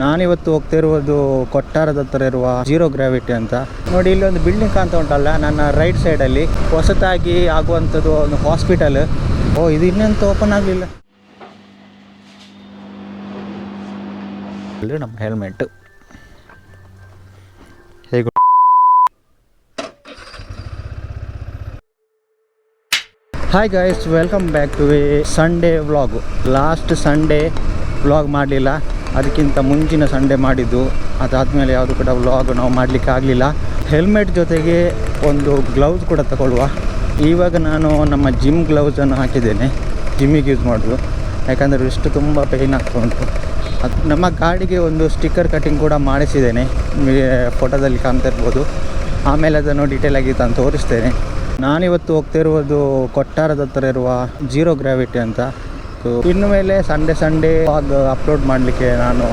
ನಾನಿವತ್ತು ಹೋಗ್ತಿರುವುದು ಕೊಟ್ಟಾರದ ಹತ್ರ ಇರುವ ಜೀರೋ ಗ್ರಾವಿಟಿ ಅಂತ. ನೋಡಿ, ಇಲ್ಲಿ ಒಂದು ಬಿಲ್ಡಿಂಗ್ ಕಾಣ್ತಾ ಉಂಟಲ್ಲ ನನ್ನ ರೈಟ್ ಸೈಡಲ್ಲಿ, ಹೊಸತಾಗಿ ಆಗುವಂಥದ್ದು ಒಂದು ಹಾಸ್ಪಿಟಲ್. ಇದು ಇನ್ನೆಂತ ಓಪನ್ ಆಗಲಿಲ್ಲ. ನಮ್ಮ ಹೆಲ್ಮೆಟ್ ಹೇಗೆ. Hi guys, welcome back to a Sunday vlog. Last Sunday vlog ಮಾಡಲಿಲ್ಲ, ಅದಕ್ಕಿಂತ ಮುಂಚಿನ ಸಂಡೇ ಮಾಡಿದ್ದು. ಅದಾದಮೇಲೆ ಯಾವುದು ಕೂಡ ವ್ಲಾಗ್ ನಾವು ಮಾಡಲಿಕ್ಕೆ ಆಗಲಿಲ್ಲ. ಹೆಲ್ಮೆಟ್ ಜೊತೆಗೆ ಒಂದು ಗ್ಲೌಸ್ ಕೂಡ ತಗೊಳ್ಳುವ. ಇವಾಗ ನಾನು ನಮ್ಮ ಜಿಮ್ ಗ್ಲೌಸನ್ನು ಹಾಕಿದ್ದೇನೆ, ಜಿಮ್ಮಿಗೆ ಯೂಸ್ ಮಾಡೋದು. ಯಾಕಂದರೆ ರಿಸ್ಟ್ ತುಂಬ ಪೇಯ್ನ್ ಆಗ್ತಾ ಉಂಟು. ಅದು ನಮ್ಮ ಗಾಡಿಗೆ ಒಂದು ಸ್ಟಿಕ್ಕರ್ ಕಟ್ಟಿಂಗ್ ಕೂಡ ಮಾಡಿಸಿದ್ದೇನೆ, ಫೋಟೋದಲ್ಲಿ ಕಾಣ್ತಾ ಇರ್ಬೋದು. ಆಮೇಲೆ ಅದನ್ನು ಡೀಟೇಲಾಗಿ ನಾನು ತೋರಿಸ್ತೇನೆ. ನಾನಿವತ್ತು ಹೋಗ್ತಿರುವುದು ಕೊಟ್ಟಾರದ ಹತ್ರ ಇರುವ ಜೀರೋ ಗ್ರಾವಿಟಿ ಅಂತ. ಇನ್ನು ಮೇಲೆ ಸಂಡೇ ವ್ಲಾಗ್ ಅಪ್ಲೋಡ್ ಮಾಡಲಿಕ್ಕೆ ನಾನು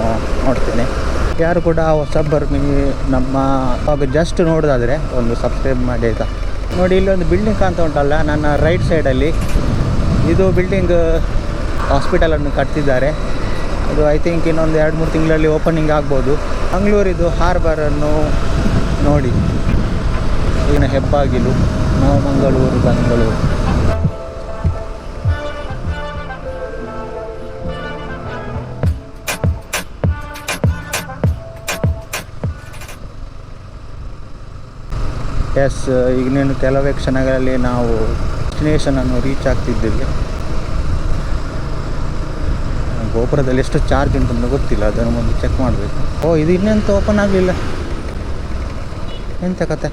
ನೋಡ್ತೇನೆ. ಯಾರು ಕೂಡ ಹೊಸಬ್ಬರು ನಮ್ಮ ವ್ಲಾಗ್ ಜಸ್ಟ್ ನೋಡೋದಾದರೆ ಒಂದು ಸಬ್ಸ್ಕ್ರೈಬ್ ಮಾಡಿ ಆಯಿತಾ. ನೋಡಿ, ಇಲ್ಲಿ ಒಂದು ಬಿಲ್ಡಿಂಗ್ ಕಾಣ್ತಾ ಉಂಟಲ್ಲ ನನ್ನ ರೈಟ್ ಸೈಡಲ್ಲಿ, ಇದು ಬಿಲ್ಡಿಂಗ್ ಹಾಸ್ಪಿಟಲನ್ನು ಕಟ್ತಿದ್ದಾರೆ. ಅದು ಐ ಥಿಂಕ್ ಇನ್ನೊಂದು 2-3 ತಿಂಗಳಲ್ಲಿ ಓಪನಿಂಗ್ ಆಗ್ಬೋದು. ಮಂಗಳೂರಿದು ಹಾರ್ಬರನ್ನು ನೋಡಿ, ಈಗಿನ ಹೆಬ್ಬಾಗಿಲು ಮಂಗಳೂರು ಬೆಂಗಳೂರು. ಎಸ್, ಈಗ ನೀನು ಕೆಲವೇ ಕ್ಷಣಗಳಲ್ಲಿ ನಾವು ಡೆಸ್ಟಿನೇಷನನ್ನು ರೀಚ್ ಆಗ್ತಿದ್ದೇವೆ. ಗೋಪುರದಲ್ಲಿ ಎಷ್ಟು ಚಾರ್ಜ್ ಉಂಟಂತ ಗೊತ್ತಿಲ್ಲ, ಅದನ್ನು ಒಂದು ಚೆಕ್ ಮಾಡಬೇಕು. ಇದು ಇನ್ನೆಂತ ಓಪನ್ ಆಗಲಿಲ್ಲ, ಎಂತ ಕತೆ.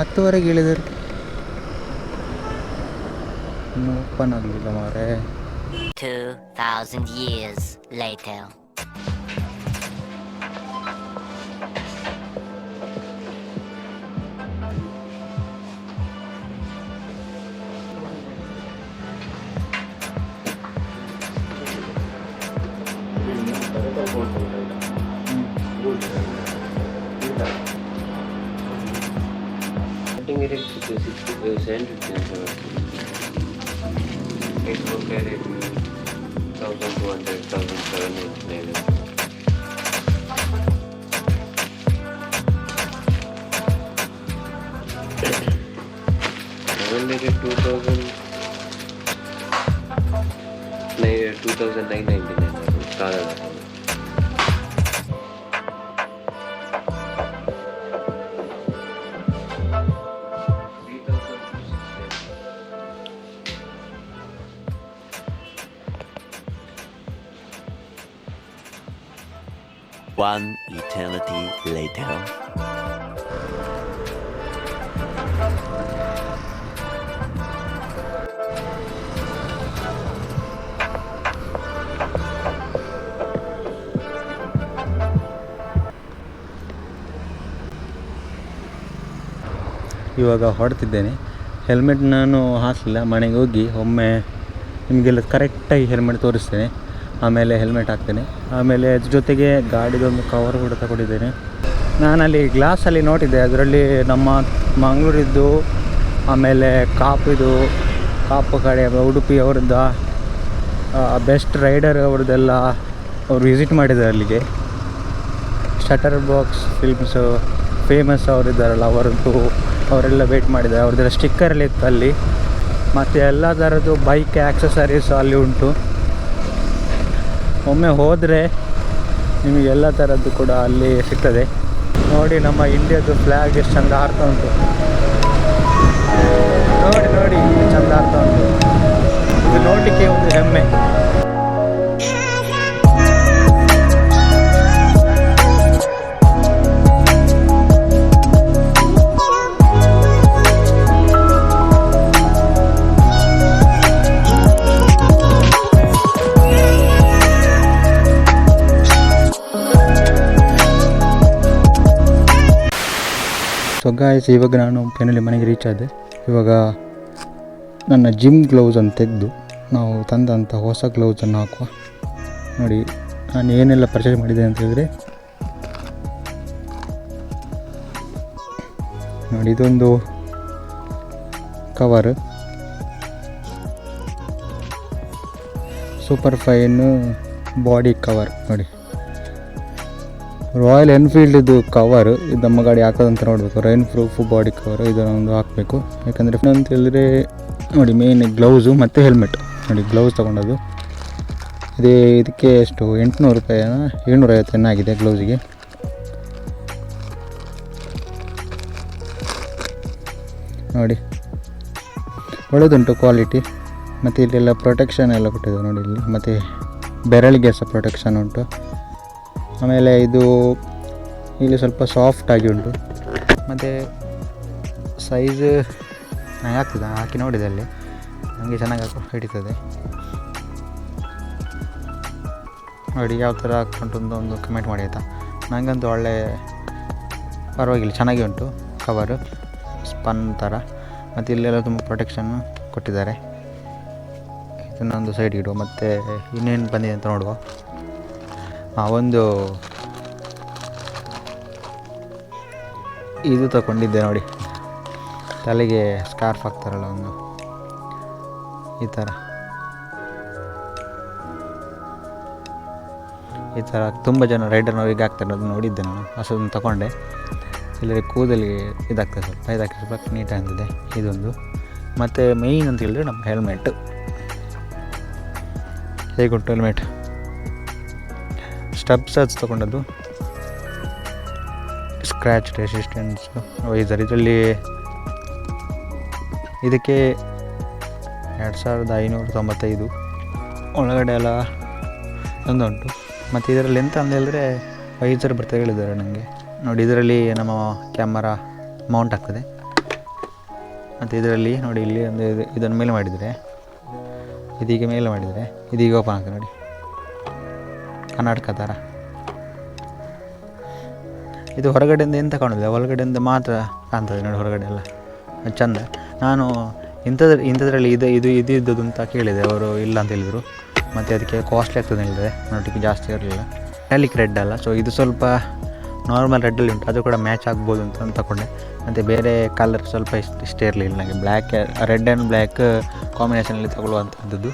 10 ಇಳಿದರು, ಇನ್ನೂ ಓಪನ್ ಆಗಲಿಲ್ಲ ಮಾರೆ. 2000 years later. One eternity later. ಇವಾಗ ಹೊರಡ್ತಿದ್ದೇನೆ. ಹೆಲ್ಮೆಟ್ ನಾನು ಹಾಕಲಿಲ್ಲ, ಮನೆಗೆ ಹೋಗಿ ಒಮ್ಮೆ ನಿಮಗೆಲ್ಲ ಕರೆಕ್ಟಾಗಿ ಹೆಲ್ಮೆಟ್ ತೋರಿಸ್ತೇನೆ, ಆಮೇಲೆ ಹೆಲ್ಮೆಟ್ ಹಾಕ್ತೇನೆ. ಆಮೇಲೆ ಅದ್ರ ಜೊತೆಗೆ ಗಾಡಿದೊಂದು ಕವರ್ ಕೂಡ ತಗೊಂಡಿದ್ದೇನೆ. ನಾನಲ್ಲಿ ಗ್ಲಾಸಲ್ಲಿ ನೋಡಿದ್ದೆ, ಅದರಲ್ಲಿ ನಮ್ಮ ಮಂಗಳೂರಿದ್ದು, ಆಮೇಲೆ ಕಾಪು ಕಡೆ ಉಡುಪಿ ಅವ್ರದ್ದು ಬೆಸ್ಟ್ ರೈಡರ್ ಅವ್ರದ್ದೆಲ್ಲ ಅವರು ವಿಸಿಟ್ ಮಾಡಿದ್ದಾರೆ ಅಲ್ಲಿಗೆ. ಶಟರ್ ಬಾಕ್ಸ್ ಫಿಲ್ಮ್ಸು ಫೇಮಸ್ ಅವರಿದ್ದಾರಲ್ಲ, ಅವರೆಲ್ಲ ವೇಟ್ ಮಾಡಿದ್ದಾರೆ. ಅವ್ರದ್ದೆಲ್ಲ ಸ್ಟಿಕ್ಕರಲ್ಲಿ ಇತ್ತು ಅಲ್ಲಿ. ಮತ್ತು ಎಲ್ಲ ಥರದ್ದು ಬೈಕ್ ಆ್ಯಕ್ಸಸರೀಸು ಅಲ್ಲಿ ಉಂಟು. ಒಮ್ಮೆ ಹೋದರೆ ನಿಮಗೆ ಎಲ್ಲ ಥರದ್ದು ಕೂಡ ಅಲ್ಲಿ ಸಿಗ್ತದೆ. ನೋಡಿ, ನಮ್ಮ ಇಂಡಿಯಾದು ಫ್ಲ್ಯಾಗ್ ಎಷ್ಟು ಚೆಂದ ಹಾರ್ತಾ ಉಂಟು. ನೋಡಿ ಚೆಂದ ಹಾರ್ತಾ ಉಂಟು. ಇದು ನೋಡಲಿಕ್ಕೆ ಒಂದು ಹೆಮ್ಮೆ. ಸೊ ಗಾಯ್ಸ್, ಇವಾಗ ನಾನು ಫೈನಲಿ ಮನೆಗೆ ರೀಚ್ ಆದೆ. ಇವಾಗ ನನ್ನ ಜಿಮ್ ಗ್ಲೌಸನ್ನು ತೆಗೆದು ನಾವು ತಂದಂಥ ಹೊಸ ಗ್ಲೌಸನ್ನು ಹಾಕುವ. ನೋಡಿ, ನಾನು ಏನೆಲ್ಲ ಪರ್ಚೇಸ್ ಮಾಡಿದೆ ಅಂತ ಹೇಳಿದರೆ, ನೋಡಿ ಇದೊಂದು cover, super fine body cover ನೋಡಿ, ರಾಯಲ್ ಎನ್ಫೀಲ್ಡ್ದು ಕವರ್ ಇದು ನಮ್ಮ ಗಾಡಿ ಹಾಕೋದಂತ ನೋಡಬೇಕು. ರೈನ್ ಪ್ರೂಫ್ ಬಾಡಿ ಕವರ್ ಇದನ್ನೊಂದು ಹಾಕಬೇಕು. ಯಾಕಂದರೆ ಅಂತ ಹೇಳಿದ್ರೆ ನೋಡಿ ಮೇನ್ ಗ್ಲೌಸು ಮತ್ತು ಹೆಲ್ಮೆಟ್ ನೋಡಿ, ಗ್ಲೌಸ್ ತೊಗೊಂಡದ್ದು ಇದಕ್ಕೆ ಎಷ್ಟು 800 ರೂಪಾಯಿನ 750 ಆಗಿದೆ ಗ್ಲೌಸಿಗೆ. ನೋಡಿ ಒಳ್ಳೆದುಂಟು ಕ್ವಾಲಿಟಿ. ಮತ್ತು ಇಲ್ಲೆಲ್ಲ ಪ್ರೊಟೆಕ್ಷನ್ ಎಲ್ಲ ಕೊಟ್ಟಿದೆ ನೋಡಿ ಇಲ್ಲಿ, ಮತ್ತು ಬೆರಳಿಗೆ ಸಹ ಪ್ರೊಟೆಕ್ಷನ್ ಉಂಟು. ಆಮೇಲೆ ಇದು ಇಲ್ಲಿ ಸ್ವಲ್ಪ ಸಾಫ್ಟಾಗಿ ಉಂಟು. ಮತ್ತು ಸೈಜ್ ನನಗೆ ಆಗ್ತದೆ, ಹಾಕಿ ನೋಡಿದೆ ಅಲ್ಲಿ ನನಗೆ ಚೆನ್ನಾಗಿ ಹಿಡಿತದೆ ನೋಡಿ. ಯಾವ ಥರ ಹಾಕ್ಕೊಂಡು ಒಂದು ಕಮೆಂಟ್ ಮಾಡಿ ಆಯಿತಾ. ನನಗಂತೂ ಒಳ್ಳೆ ಪರವಾಗಿಲ್ಲ, ಚೆನ್ನಾಗಿ ಉಂಟು ಕವರು, ಸ್ಪನ್ ಥರ. ಮತ್ತು ಇಲ್ಲೆಲ್ಲ ತುಂಬ ಪ್ರೊಟೆಕ್ಷನ್ನು ಕೊಟ್ಟಿದ್ದಾರೆ. ಇದನ್ನೊಂದು ಸೈಡ್ ಇಡುವ. ಮತ್ತು ಇನ್ನೇನು ಬಂದಿದೆ ಅಂತ ನೋಡುವ. ಒಂದು ಇದು ತಗೊಂಡಿದ್ದೆ ನೋಡಿ, ತಲೆಗೆ ಸ್ಕಾರ್ಫ್ ಹಾಕ್ತಾರಲ್ಲ ಒಂದು ಈ ಥರ ತುಂಬ ಜನ ರೈಡರ್ನವ್ರಿಗೆ ಹಾಕ್ತಾರೆ, ಅದು ನೋಡಿದ್ದೆ ನಾನು. ಅದನ್ನು ತಗೊಂಡೆ. ಇಲ್ಲದೆ ಕೂದಲಿಗೆ ಇದಾಗ್ತದೆ, ಸ್ವಲ್ಪ ಇದಕ್ಕೆ ಸ್ವಲ್ಪ ನೀಟಾಗಿದೆ ಇದೊಂದು. ಮತ್ತು ಮೇಯ್ನ್ ಅಂತ ಹೇಳಿದ್ರೆ ನಮ್ಮ ಹೆಲ್ಮೆಟ್ ಹೇಗುಂಟು. ಹೆಲ್ಮೆಟ್ ಸ್ಟಬ್ಸ್ ಅದು ತೊಗೊಂಡದ್ದು, ಸ್ಕ್ರ್ಯಾಚ್ ರೆಸಿಸ್ಟೆನ್ಸ್ ವೈಸರ್. ಇದರಲ್ಲಿ ಇದಕ್ಕೆ 2595 ಒಳಗಡೆ ಎಲ್ಲ ಒಂದುಂಟು. ಮತ್ತು ಇದರಲ್ಲಿ ಎಂತ ಅಂತ ಹೇಳಿದ್ರೆ ವೈಸರ್ ಬರ್ತದೆ ಹೇಳಿದ್ದಾರೆ ನನಗೆ ನೋಡಿ. ಇದರಲ್ಲಿ ನಮ್ಮ ಕ್ಯಾಮರಾ ಮೌಂಟ್ ಆಗ್ತದೆ. ಮತ್ತು ಇದರಲ್ಲಿ ನೋಡಿ ಇಲ್ಲಿ ಒಂದು ಇದನ್ನು ಮೇಲೆ ಮಾಡಿದರೆ, ಇದೀಗ ಮೇಲೆ ಮಾಡಿದರೆ ಇದೀಗ ಓಪನ್ ಆಗ್ತದೆ ನೋಡಿ, ಕರ್ನಾಟಕ ಥರ. ಇದು ಹೊರಗಡೆಯಿಂದ ಎಂತ ಕಾಣೋದಿಲ್ಲ, ಒಳಗಡೆಯಿಂದ ಮಾತ್ರ ಕಾಣ್ತದೆ ನೋಡಿ ಹೊರಗಡೆ ಎಲ್ಲ ಚೆಂದ. ನಾನು ಇಂಥದ್ರಲ್ಲಿ ಇದ್ದದ್ದು ಅಂತ ಕೇಳಿದೆ, ಅವರು ಇಲ್ಲ ಅಂತ ಹೇಳಿದರು. ಮತ್ತು ಅದಕ್ಕೆ ಕಾಸ್ಟ್ಲಿ ಆಗ್ತದೆ ಹೇಳಿದೆ, ನೋಟಿಗೆ ಜಾಸ್ತಿ ಇರಲಿಲ್ಲ. ಮೆಟಾಲಿಕ್ ರೆಡ್ ಅಲ್ಲ, ಸೊ ಇದು ಸ್ವಲ್ಪ ನಾರ್ಮಲ್ ರೆಡ್ಡಲ್ಲಿ ಉಂಟು, ಅದು ಕೂಡ ಮ್ಯಾಚ್ ಆಗ್ಬೋದು ಅಂತ ತಗೊಂಡೆ. ಮತ್ತು ಬೇರೆ ಕಲರ್ ಸ್ವಲ್ಪ ಇಷ್ಟ ಇರಲಿಲ್ಲ ನನಗೆ. ರೆಡ್ ಆ್ಯಂಡ್ ಬ್ಲ್ಯಾಕ್ ಕಾಂಬಿನೇಷನಲ್ಲಿ ತಗೊಳ್ಳುವಂಥದ್ದು.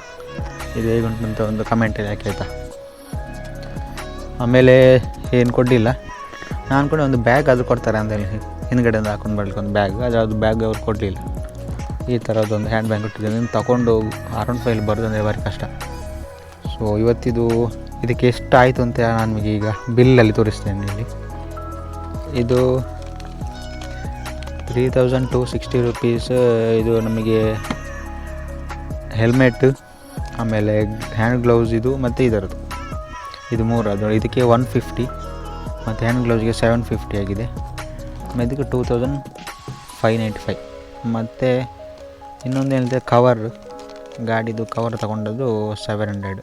ಇದು ಹೇಗುಂಟು ಅಂತ ಒಂದು ಕಮೆಂಟಲ್ಲಿ ಹಾಕಿ ಆಯಿತಾ. ಆಮೇಲೆ ಏನು ಕೊಡಲಿಲ್ಲ, ನಾನು ಕೂಡ ಒಂದು ಬ್ಯಾಗ್ ಅದು ಕೊಡ್ತಾರೆ ಅಂತ ಹೇಳಿ ಹಿಂದ್ಗಡೆಯಿಂದ ಹಾಕೊಂಡು ಬರ್ಲಿಕ್ಕೆ ಒಂದು ಬ್ಯಾಗ್, ಅದು ಬ್ಯಾಗ್ ಅವ್ರು ಕೊಡಲಿಲ್ಲ. ಈ ಥರದ್ದೊಂದು ಹ್ಯಾಂಡ್ ಬ್ಯಾಗ್ ಕೊಟ್ಟಿದ್ದೀನಿ. ತಗೊಂಡು ಅರೌಂಡ್ 5 ಬರೋದಂದರೆ ಭಾರಿ ಕಷ್ಟ. ಸೊ ಇದಕ್ಕೆ ಎಷ್ಟು ಆಯಿತು ಅಂತ ನಾನು ನಿಮಗೆ ಈಗ ಬಿಲ್ಲಲ್ಲಿ ತೋರಿಸ್ತೇನೆ ಇಲ್ಲಿ. ಇದು 3260 ರೂಪೀಸ್. ಇದು ನಮಗೆ ಹೆಲ್ಮೆಟ್, ಆಮೇಲೆ ಹ್ಯಾಂಡ್ ಗ್ಲೌಸ್ ಇದು ಮತ್ತು ಇದರದ್ದು ಇದು 3. ಅದು ಇದಕ್ಕೆ 150 ಮತ್ತು ಹ್ಯಾಂಡ್ ಗ್ಲೌಸ್ಗೆ 750 ಆಗಿದೆ. ಆಮೇಲೆ ಇದಕ್ಕೆ 2595. ಮತ್ತು ಇನ್ನೊಂದು ಹೇಳಿದೆ ಕವರ್, ಗಾಡಿದು ಕವರ್ ತೊಗೊಂಡದ್ದು 700.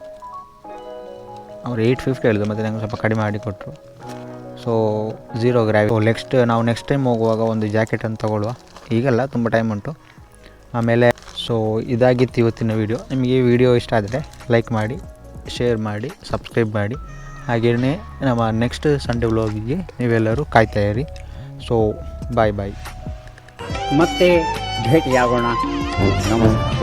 ಅವರು 850 ಹೇಳಿದ್ರು, ಮತ್ತು ನನಗೆ ಸ್ವಲ್ಪ ಕಡಿಮೆ ಮಾಡಿ ಕೊಟ್ಟರು. ಸೊ 0 ಗ್ರಾವಿ. ನಾವು ನೆಕ್ಸ್ಟ್ ಟೈಮ್ ಹೋಗುವಾಗ ಒಂದು ಜಾಕೆಟನ್ನು ತೊಗೊಳ್ಳುವ, ಈಗಲ್ಲ ತುಂಬ ಟೈಮ್ ಉಂಟು. ಆಮೇಲೆ ಸೊ ಇದಾಗಿತ್ತು ಇವತ್ತಿನ ವೀಡಿಯೋ. ನಿಮಗೆ ಈ ವಿಡಿಯೋ ಇಷ್ಟ ಆದರೆ ಲೈಕ್ ಮಾಡಿ, ಶೇರ್ ಮಾಡಿ, ಸಬ್ಸ್ಕ್ರೈಬ್ ಮಾಡಿ. ಹಾಗೆಯೇ ನಮ್ಮ ನೆಕ್ಸ್ಟ್ ಸಂಡೇ ವ್ಲಾಗಿಗೆ ನೀವೆಲ್ಲರೂ ಕಾಯ್ತಾ ಇರಿ. So bye. ಮತ್ತೆ ಭೇಟಿಯಾಗೋಣ. ನಮಸ್ಕಾರ.